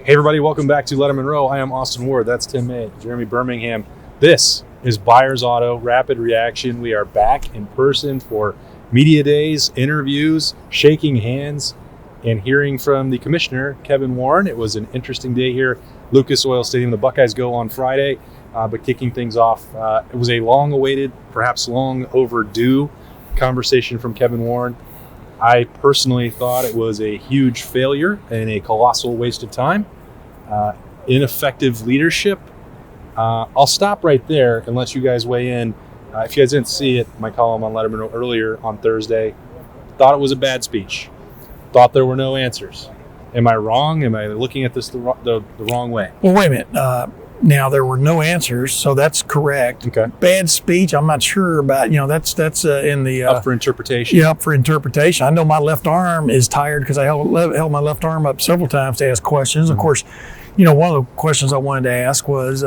Hey everybody, welcome back to Lettermen Row. I am Austin Ward, that's Tim May, Jeremy Birmingham. This is Buyers Auto Rapid Reaction. We are back in person for media days, interviews, shaking hands, and hearing from the commissioner, Kevin Warren. It was an interesting day here, Lucas Oil Stadium. The Buckeyes go on Friday, but kicking things off, it was a long-awaited, perhaps long overdue conversation from Kevin Warren. I personally thought it was a huge failure and a colossal waste of time. Ineffective leadership. I'll stop right there and let you guys weigh in. If you guys didn't see it, my column on Lettermen Row earlier on Thursday, thought it was a bad speech. Thought there were no answers. Am I wrong? Am I looking at this the wrong way? Well, wait a minute. Now, there were no answers, so that's correct. Okay. Bad speech, I'm not sure about. That's in the... up for interpretation. Yeah, up for interpretation. I know my left arm is tired because I held my left arm up several times to ask questions. Mm-hmm. Of course, one of the questions I wanted to ask was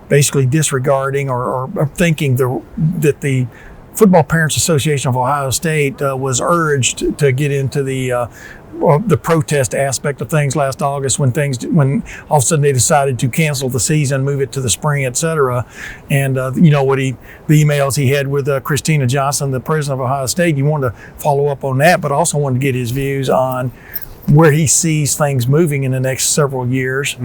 basically disregarding or thinking that the Football Parents Association of Ohio State was urged to get into the protest aspect of things last August when all of a sudden they decided to cancel the season, move it to the spring, etc. And the emails he had with Christina Johnson, the president of Ohio State, you wanted to follow up on that, but also wanted to get his views on where he sees things moving in the next several years,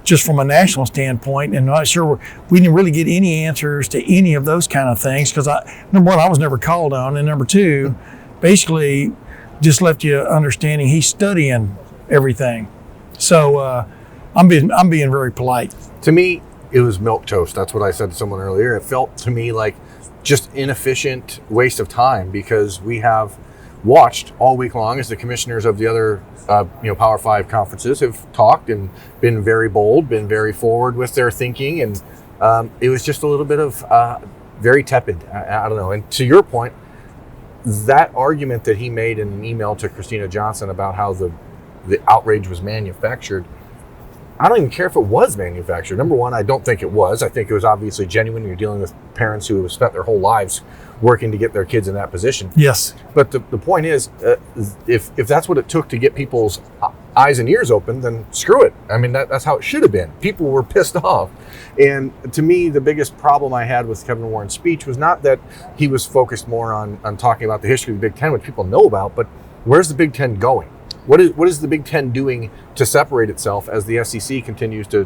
just from a national standpoint. And I'm not sure we didn't really get any answers to any of those kind of things because number one, I was never called on, and number two, basically just left you understanding he's studying everything. So I'm being very polite. To me, it was milquetoast. That's what I said to someone earlier. It felt to me like just inefficient waste of time because we have watched all week long as the commissioners of the other Power 5 conferences have talked and been very bold, been very forward with their thinking, and it was just a little bit of very tepid. I don't know. And to your point, that argument that he made in an email to Christina Johnson about how the outrage was manufactured, I don't even care if it was manufactured. Number one, I don't think it was. I think it was obviously genuine. You're dealing with parents who have spent their whole lives working to get their kids in that position. Yes. But the point is, if that's what it took to get people's eyes and ears open, then screw it. I mean, that's how it should have been. People were pissed off. And to me, the biggest problem I had with Kevin Warren's speech was not that he was focused more on talking about the history of the Big Ten, which people know about, but where's the Big Ten going? What is the Big Ten doing to separate itself as the SEC continues to,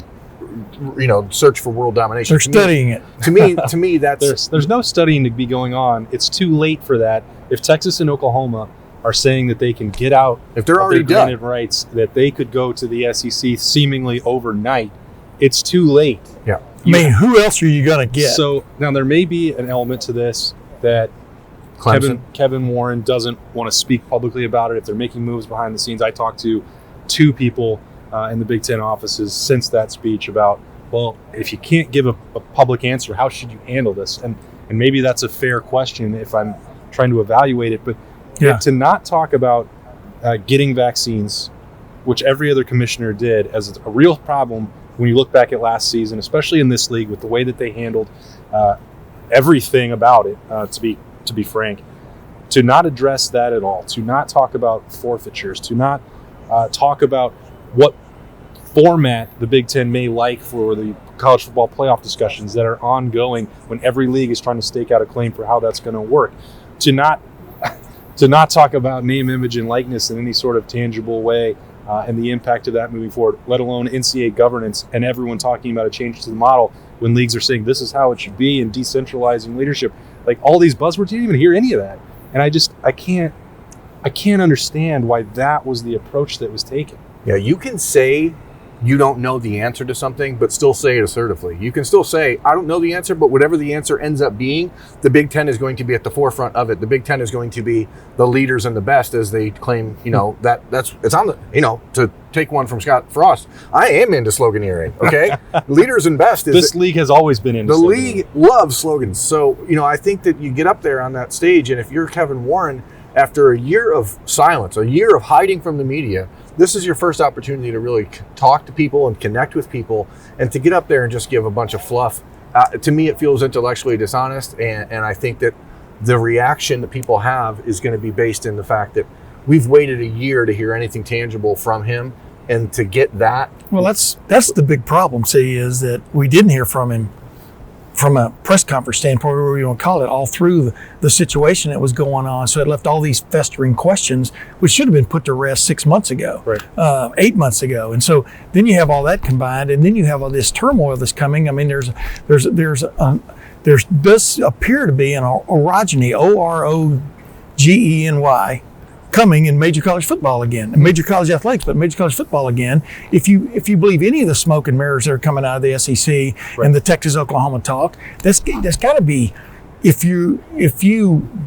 search for world domination? They're studying it. To me, that's there's no studying to be going on. It's too late for that. If Texas and Oklahoma are saying that they can get out, if they're already their granted rights, that they could go to the SEC seemingly overnight, it's too late. Yeah. I mean, who else are you going to get? So now there may be an element to this that Kevin Warren doesn't want to speak publicly about it. If they're making moves behind the scenes, I talked to two people in the Big Ten offices since that speech about, well, if you can't give a public answer, how should you handle this? And maybe that's a fair question if I'm trying to evaluate it. But to not talk about getting vaccines, which every other commissioner did, as a real problem when you look back at last season, especially in this league with the way that they handled everything about it, to be frank, to not address that at all, to not talk about forfeitures, to not talk about what format the Big Ten may like for the college football playoff discussions that are ongoing when every league is trying to stake out a claim for how that's going to work, to not talk about name, image, and likeness in any sort of tangible way and the impact of that moving forward, let alone NCAA governance and everyone talking about a change to the model when leagues are saying this is how it should be and decentralizing leadership. Like all these buzzwords, you didn't even hear any of that. And I can't understand why that was the approach that was taken. Yeah, you can say you don't know the answer to something, but still say it assertively. You can still say, I don't know the answer, but whatever the answer ends up being, the Big Ten is going to be at the forefront of it. The Big Ten is going to be the leaders and the best, as they claim, it's on the, to take one from Scott Frost. I am into sloganeering, okay? Leaders and best is... This league has always been into the league loves slogans. So, I think that you get up there on that stage, and if you're Kevin Warren, after a year of silence, a year of hiding from the media, this is your first opportunity to really talk to people and connect with people, and to get up there and just give a bunch of fluff. To me, it feels intellectually dishonest, and I think that the reaction that people have is going to be based in the fact that we've waited a year to hear anything tangible from him, and to get that. Well, that's the big problem, see, is that we didn't hear from him from a press conference standpoint, or whatever you want to call it, all through the situation that was going on. So it left all these festering questions, which should have been put to rest 6 months ago, right. 8 months ago. And so then you have all that combined, and then you have all this turmoil that's coming. I mean, there does appear to be an orogeny, OROGENY, coming in major college football again, major college athletics, but major college football again. If you believe any of the smoke and mirrors that are coming out of the SEC right. and the Texas-Oklahoma talk, that's got to be, if you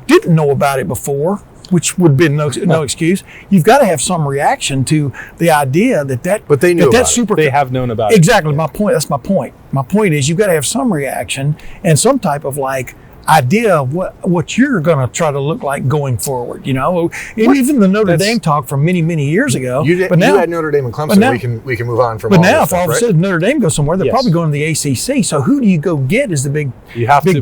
didn't know about it before, which would have been no excuse, you've got to have some reaction to the idea that but they knew that about super. They have known about exactly. My point. That's my point. My point is you've got to have some reaction and some type of idea of what you're going to try to look like going forward, and even the Notre Dame talk from many years ago. But now you had Notre Dame and Clemson. Now, we can move on from. But all now, this if stuff, all of a sudden Notre Dame goes somewhere, they're probably going to the ACC. So who do you go get as the Big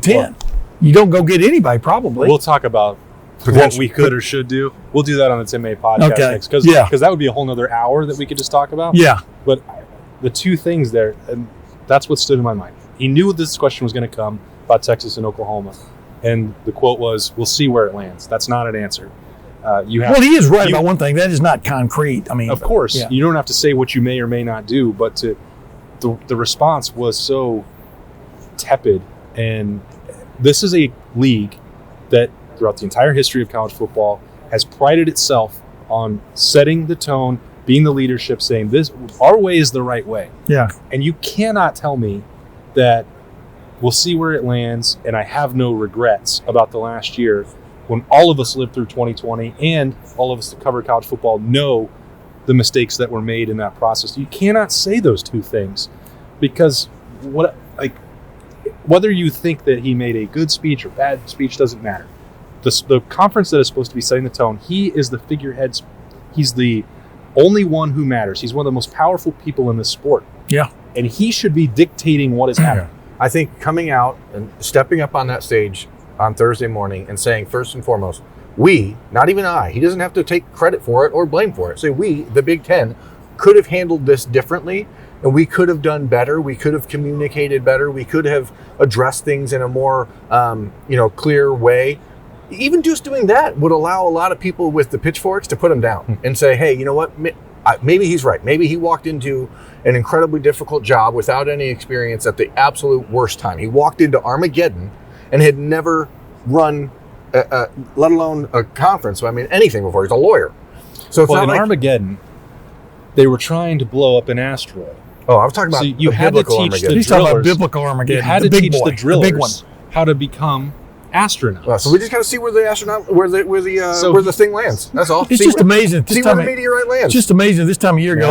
Ten? You don't go get anybody, probably. We'll talk about what we could or should do. We'll do that on the Tim May podcast next, because that would be a whole nother hour that we could just talk about. Yeah. But the two things there, and that's what stood in my mind. He knew this question was going to come about Texas and Oklahoma. And the quote was, "We'll see where it lands." That's not an answer. He is right about one thing. That is not concrete. I mean, of course, you don't have to say what you may or may not do, but the response was so tepid. And this is a league that, throughout the entire history of college football, has prided itself on setting the tone, being the leadership, saying our way is the right way. Yeah. And you cannot tell me that we'll see where it lands, and I have no regrets about the last year, when all of us lived through 2020 and all of us that cover college football know the mistakes that were made in that process. You cannot say those two things, because whether you think that he made a good speech or bad speech doesn't matter. The conference that is supposed to be setting the tone, he is the figurehead. He's the only one who matters. He's one of the most powerful people in this sport. Yeah. And he should be dictating what is happening. I think coming out and stepping up on that stage on Thursday morning and saying, first and foremost, we, not even I, he doesn't have to take credit for it or blame for it. Say we, the Big Ten, could have handled this differently, and we could have done better. We could have communicated better. We could have addressed things in a more, clear way. Even just doing that would allow a lot of people with the pitchforks to put him down and say, hey, you know what? Maybe he's right. Maybe he walked into an incredibly difficult job without any experience at the absolute worst time. He walked into Armageddon and had never run, let alone a conference. I mean, anything before. He's a lawyer. So it's not like Armageddon, they were trying to blow up an asteroid. Oh, I was talking about you had to teach the He's talking about biblical Armageddon. You had to teach the drillers how to become astronauts. Well, so we just got to see where the thing lands. That's all. It's just amazing. See where the meteorite lands. It's just amazing. This time of year ago,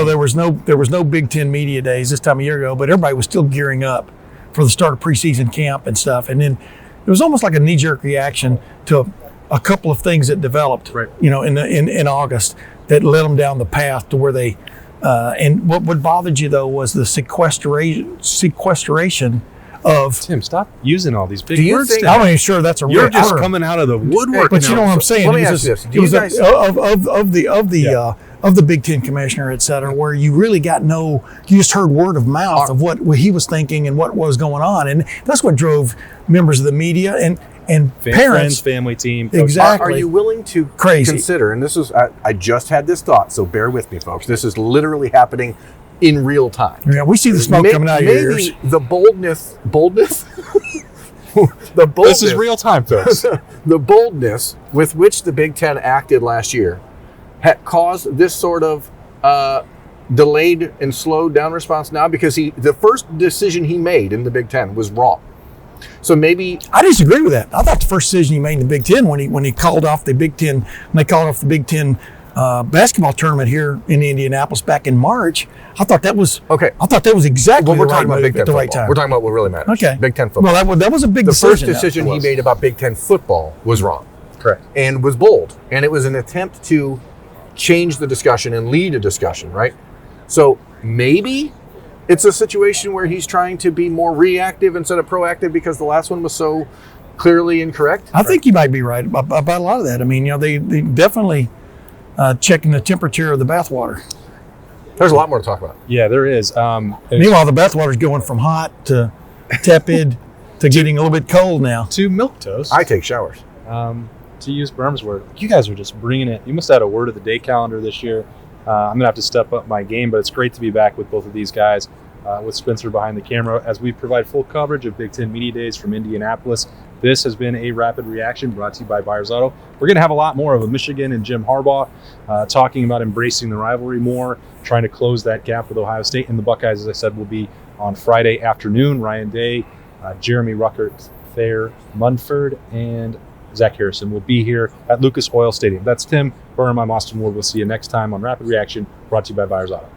there was no Big Ten media days this time of year ago, but everybody was still gearing up for the start of preseason camp and stuff. And then it was almost like a knee-jerk reaction to a couple of things that developed, in August that led them down the path to where they. And what bothered you though was the sequestration of Tim. Stop using all these big words. I'm not even sure that's a real You're just coming out of the woodwork. But you know what I'm saying? Let me ask you this: it was of the Big Ten commissioner, et cetera, where you really you just heard word of mouth of what he was thinking and what was going on, and that's what drove members of the media and parents, friends, family, team. Exactly. Are you willing to consider? And this is I just had this thought, so bear with me, folks. This is literally happening in real time. Yeah, we see the smoke coming out of your ears. Maybe the boldness. This is real time, folks. The boldness with which the Big Ten acted last year had caused this sort of delayed and slowed down response now, because the first decision he made in the Big Ten was wrong. So maybe I disagree with that. I thought the first decision he made in the Big Ten when he called off the Big Ten, basketball tournament here in Indianapolis back in March, I thought that was okay. I thought that was exactly the right move at the right time. We're talking about what really matters. Okay, Big Ten football. Well, that was a big decision. The first decision he made about Big Ten football was wrong. Correct. And was bold, and it was an attempt to change the discussion and lead a discussion, right? So maybe it's a situation where he's trying to be more reactive instead of proactive because the last one was so clearly incorrect. I think you might be right about a lot of that. I mean, they definitely checking the temperature of the bathwater. There's a lot more to talk about. Yeah, there is. Meanwhile, the bathwater's going from hot to tepid to getting a little bit cold now. To milquetoast. I take showers. To use Berm's word, you guys are just bringing it. You must have had a word of the day calendar this year. I'm gonna have to step up my game, but it's great to be back with both of these guys, with Spencer behind the camera as we provide full coverage of Big Ten Media Days from Indianapolis. This has been a rapid reaction brought to you by Buyers Auto. We're gonna have a lot more of a Michigan and Jim Harbaugh talking about embracing the rivalry more, trying to close that gap with Ohio State, and the Buckeyes, as I said, will be on Friday afternoon. Ryan Day, Jeremy Ruckert, Thayer Munford, and Zach Harrison will be here at Lucas Oil Stadium. That's Tim Burnham. I'm Austin Ward. We'll see you next time on Rapid Reaction, brought to you by Buyers Auto.